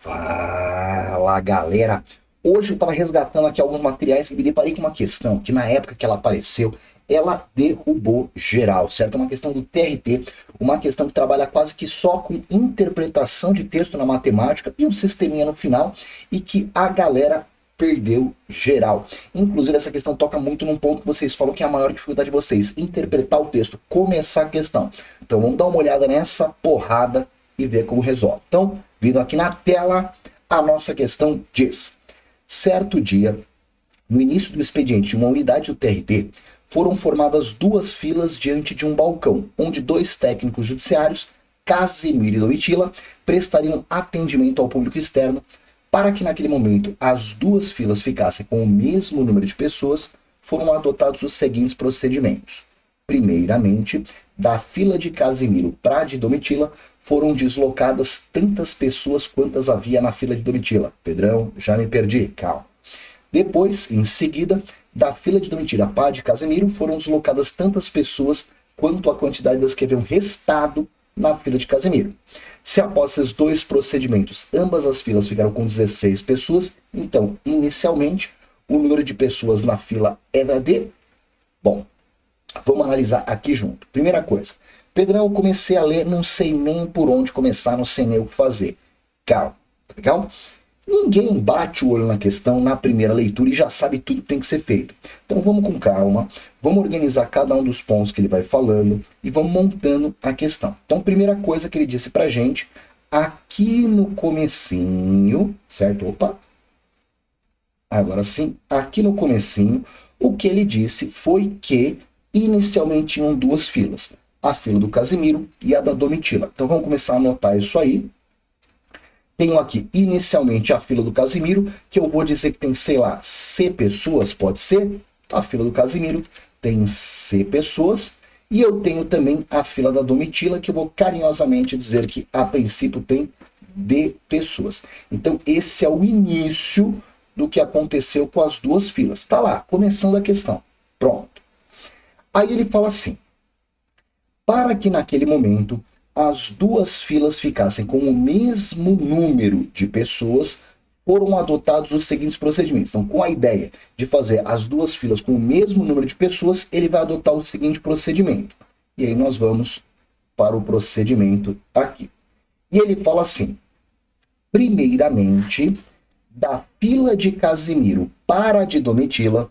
Fala, galera! Hoje eu estava resgatando aqui alguns materiais e me deparei com uma questão que na época que ela apareceu, ela derrubou geral, certo? É uma questão do TRT, uma questão que trabalha quase que só com interpretação de texto na matemática e um sisteminha no final e que a galera perdeu geral. Inclusive essa questão toca muito num ponto que vocês falam que é a maior dificuldade de vocês, interpretar o texto, começar a questão. Então vamos dar uma olhada nessa porrada e ver como resolve. Então, vindo aqui na tela, a nossa questão diz: certo dia, no início do expediente de uma unidade do TRT, foram formadas duas filas diante de um balcão, onde dois técnicos judiciários, Casimiro e Domitila, prestariam atendimento ao público externo. Para que naquele momento as duas filas ficassem com o mesmo número de pessoas, foram adotados os seguintes procedimentos. Primeiramente, da fila de Casimiro para a de Domitila, foram deslocadas tantas pessoas quantas havia na fila de Domitila. Pedrão, já me perdi, calma. Depois, em seguida, da fila de Domitila para a de Casimiro, foram deslocadas tantas pessoas quanto a quantidade das que haviam restado na fila de Casimiro. Se após esses dois procedimentos, ambas as filas ficaram com 16 pessoas, então, inicialmente, o número de pessoas na fila era de... Bom, vamos analisar aqui junto. Primeira coisa, Pedrão, eu comecei a ler, não sei nem por onde começar, não sei nem o que fazer. Calma, tá legal? Ninguém bate o olho na questão na primeira leitura e já sabe tudo que tem que ser feito. Então vamos com calma, vamos organizar cada um dos pontos que ele vai falando e vamos montando a questão. Então, primeira coisa que ele disse pra gente, aqui no comecinho, certo? Opa! Agora sim, aqui no comecinho, o que ele disse foi que inicialmente tinham duas filas, a fila do Casimiro e a da Domitila. Então vamos começar a anotar isso aí. Tenho aqui inicialmente a fila do Casimiro, que eu vou dizer que tem, sei lá, C pessoas, pode ser? A fila do Casimiro tem C pessoas. E eu tenho também a fila da Domitila, que eu vou carinhosamente dizer que a princípio tem D pessoas. Então esse é o início do que aconteceu com as duas filas. Tá lá, começando a questão. Pronto. Aí ele fala assim: para que naquele momento as duas filas ficassem com o mesmo número de pessoas, foram adotados os seguintes procedimentos. Então, com a ideia de fazer as duas filas com o mesmo número de pessoas, ele vai adotar o seguinte procedimento. E aí nós vamos para o procedimento aqui. E ele fala assim: primeiramente, da fila de Casimiro para a de Domitila,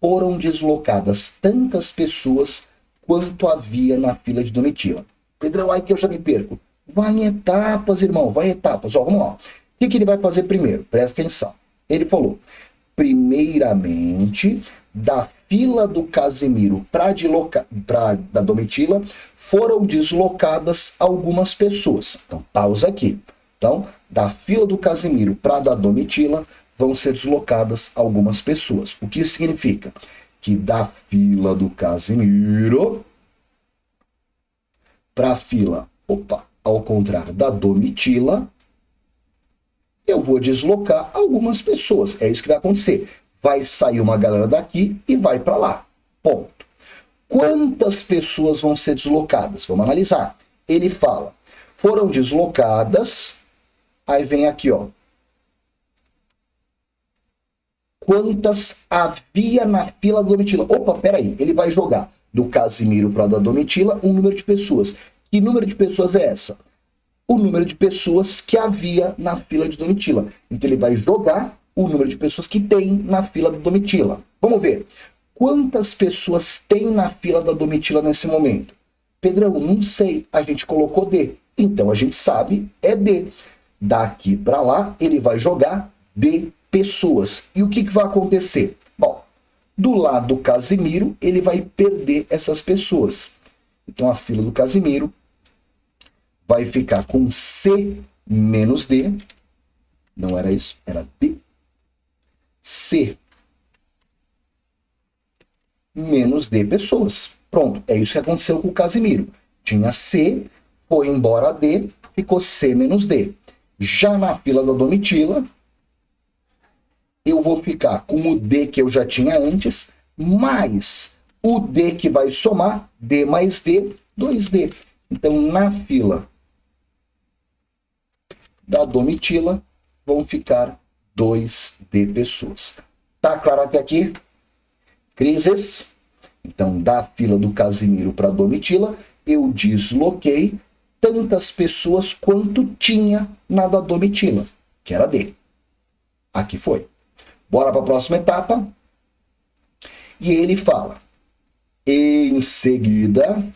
foram deslocadas tantas pessoas quanto havia na fila de Domitila. Pedrão, aí que eu já me perco. Vai em etapas, irmão, vai em etapas. Ó, vamos lá. O que ele vai fazer primeiro? Presta atenção. Ele falou, primeiramente, da fila do Casimiro para da Domitila, foram deslocadas algumas pessoas. Então, pausa aqui. Então, da fila do Casimiro para da Domitila, vão ser deslocadas algumas pessoas. O que isso significa? Que da fila do Casimiro para a fila, ao contrário, da Domitila, eu vou deslocar algumas pessoas. É isso que vai acontecer. Vai sair uma galera daqui e vai para lá. Ponto. Quantas pessoas vão ser deslocadas? Vamos analisar. Ele fala, foram deslocadas, aí vem aqui, ó. Quantas havia na fila da Domitila? Opa, peraí, ele vai jogar do Casimiro para da Domitila um número de pessoas. Que número de pessoas é essa? O número de pessoas que havia na fila de Domitila. Então ele vai jogar o número de pessoas que tem na fila da Domitila. Vamos ver. Quantas pessoas tem na fila da Domitila nesse momento? Pedrão, não sei. A gente colocou D. Então a gente sabe, é D. Daqui para lá, ele vai jogar D pessoas. E o que vai acontecer? Bom, do lado do Casimiro, ele vai perder essas pessoas. Então a fila do Casimiro vai ficar com C menos D. Não era isso, era D. C menos D pessoas. Pronto, é isso que aconteceu com o Casimiro. Tinha C, foi embora D, ficou C menos D. Já na fila da Domitila, eu vou ficar com o D que eu já tinha antes, mais o D que vai somar, D mais D, 2D. Então, na fila da Domitila, vão ficar 2D pessoas. Tá claro até aqui? Crises? Então, da fila do Casimiro para a Domitila, eu desloquei tantas pessoas quanto tinha na da Domitila, que era D. Aqui foi. Bora para a próxima etapa. E ele fala, em seguida,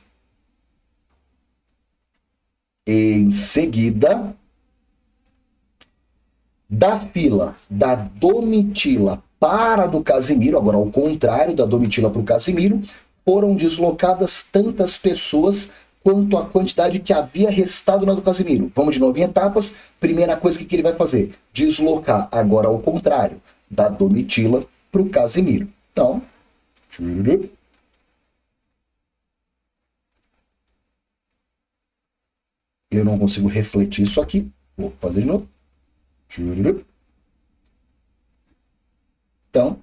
da fila da Domitila para a do Casimiro, agora ao contrário da Domitila para o Casimiro, foram deslocadas tantas pessoas quanto a quantidade que havia restado na do Casimiro. Vamos de novo em etapas. Primeira coisa que ele vai fazer, deslocar agora ao contrário, da Domitila para o Casimiro. Então, eu não consigo refletir isso aqui. Vou fazer de novo. Então,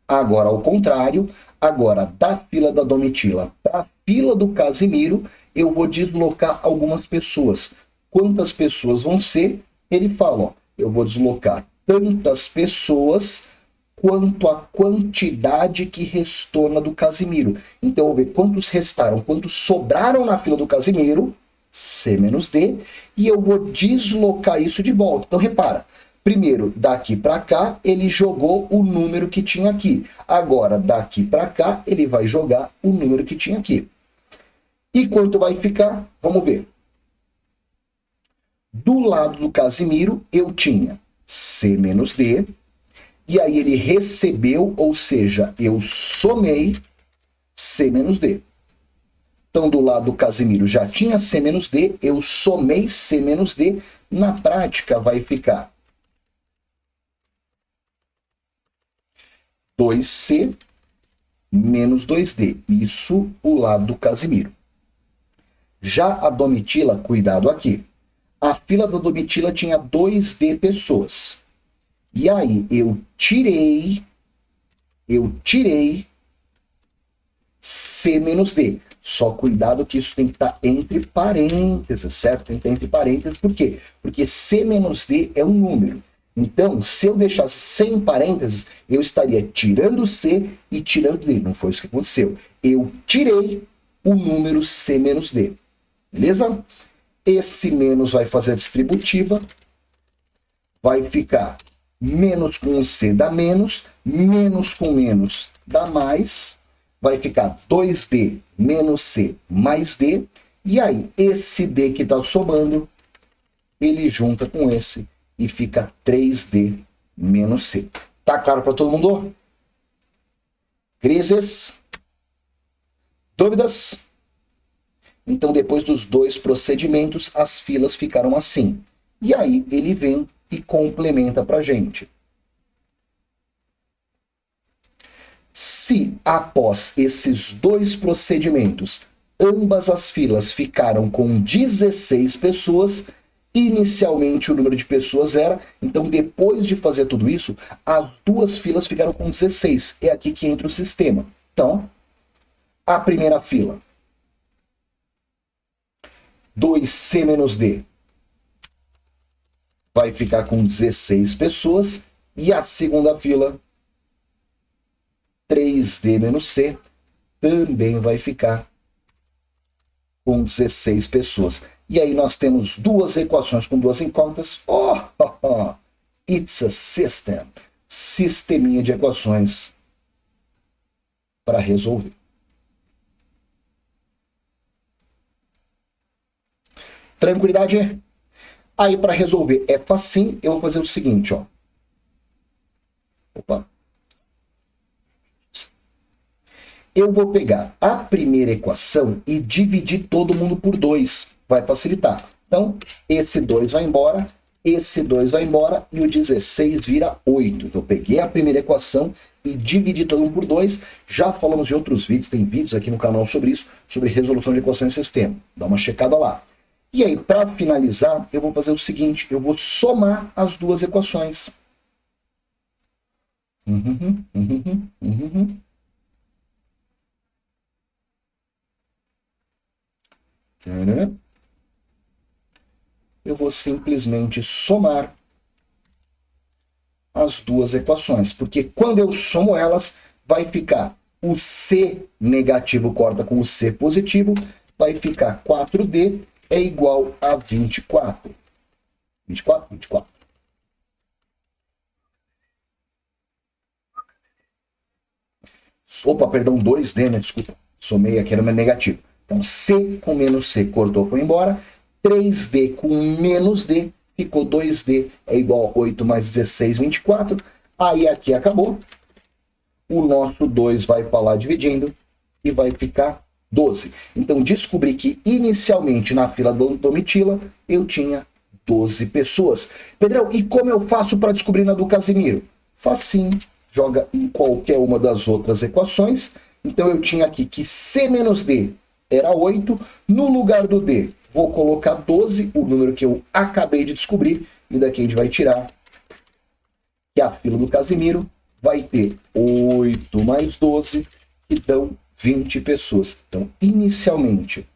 agora ao contrário, agora da fila da Domitila para a fila do Casimiro, eu vou deslocar algumas pessoas. Quantas pessoas vão ser? Ele fala, ó, eu vou deslocar tantas pessoas quanto a quantidade que restou na do Casimiro. Então, eu vou ver quantos restaram, quantos sobraram na fila do Casimiro, C menos D, e eu vou deslocar isso de volta. Então, repara, primeiro, daqui para cá, ele jogou o número que tinha aqui. Agora, daqui para cá, ele vai jogar o número que tinha aqui. E quanto vai ficar? Vamos ver. Do lado do Casimiro, eu tinha C menos D, e aí ele recebeu, ou seja, eu somei C menos D. Então, do lado do Casimiro já tinha C menos D, eu somei C menos D, na prática vai ficar 2C menos 2D. Isso o lado do Casimiro. Já a Domitila, cuidado aqui. A fila da Domitila tinha 2D pessoas. E aí eu tirei C menos D. Só cuidado que isso tem que estar entre parênteses, certo? Tem que estar entre parênteses, por quê? Porque C menos D é um número. Então, se eu deixasse sem parênteses, eu estaria tirando C e tirando D. Não foi isso que aconteceu. Eu tirei o número C menos D. Beleza? Esse menos vai fazer a distributiva. Vai ficar menos com C dá menos com menos dá mais. Vai ficar 2D menos C mais D. E aí, esse D que está somando, ele junta com esse e fica 3D menos C. Tá claro para todo mundo? Crises? Dúvidas? Então, depois dos dois procedimentos, as filas ficaram assim. E aí, ele vem e complementa para a gente. Se, após esses dois procedimentos, ambas as filas ficaram com 16 pessoas, inicialmente o número de pessoas era, então depois de fazer tudo isso, as duas filas ficaram com 16. É aqui que entra o sistema. Então, a primeira fila, 2C menos D, vai ficar com 16 pessoas, e a segunda fila, 3D menos C, também vai ficar com 16 pessoas. E aí nós temos duas equações com duas incógnitas. It's a system. Sisteminha de equações para resolver. Tranquilidade? Aí para resolver é facinho, eu vou fazer o seguinte, ó. Opa. Eu vou pegar a primeira equação e dividir todo mundo por 2. Vai facilitar. Então, esse 2 vai embora, esse 2 vai embora e o 16 vira 8. Então, eu peguei a primeira equação e dividi todo mundo por 2. Já falamos de outros vídeos, tem vídeos aqui no canal sobre isso, sobre resolução de equação em sistema. Dá uma checada lá. E aí, para finalizar, eu vou fazer o seguinte, eu vou somar as duas equações. eu vou simplesmente somar as duas equações, porque quando eu somo elas, vai ficar o C negativo corta com o C positivo, vai ficar 4D é igual a 24. 24? 24. Opa, perdão, 2D, né? Desculpa. Somei aqui, era negativo. Então, C com menos C cortou, foi embora. 3D com menos D ficou 2D, é igual a 8 mais 16, 24. Aí aqui acabou. O nosso 2 vai para lá dividindo e vai ficar 12. Então, descobri que inicialmente na fila do Domitila eu tinha 12 pessoas. Pedrão, e como eu faço para descobrir na do Casimiro? Facinho, joga em qualquer uma das outras equações. Então, eu tinha aqui que C menos D era 8. No lugar do D, vou colocar 12, o número que eu acabei de descobrir. E daqui a gente vai tirar que a fila do Casimiro vai ter 8 mais 12, que dão 20 pessoas. Então, inicialmente,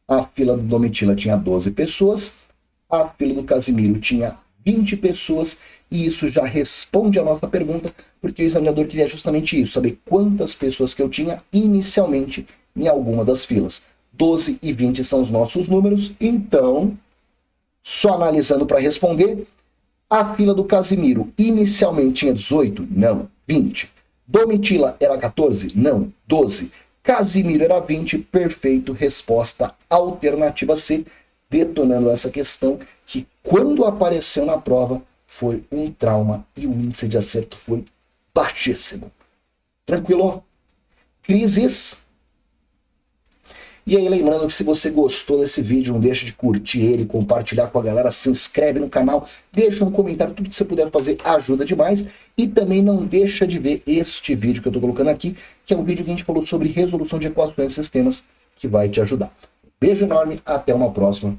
a fila do Domitila tinha 12 pessoas, a fila do Casimiro tinha 20 pessoas, e isso já responde a nossa pergunta, porque o examinador queria justamente isso, saber quantas pessoas que eu tinha inicialmente em alguma das filas. 12 e 20 são os nossos números, então, só analisando para responder, a fila do Casimiro inicialmente tinha 18? Não, 20. Domitila era 14? Não, 12. Casimiro era 20, perfeito, resposta alternativa C, detonando essa questão que quando apareceu na prova foi um trauma e o índice de acerto foi baixíssimo. Tranquilo? Crises? E aí, lembrando que se você gostou desse vídeo, não deixa de curtir ele, compartilhar com a galera, se inscreve no canal, deixa um comentário, tudo que você puder fazer ajuda demais. E também não deixa de ver este vídeo que eu estou colocando aqui, que é um vídeo que a gente falou sobre resolução de equações e sistemas, que vai te ajudar. Beijo enorme, até uma próxima.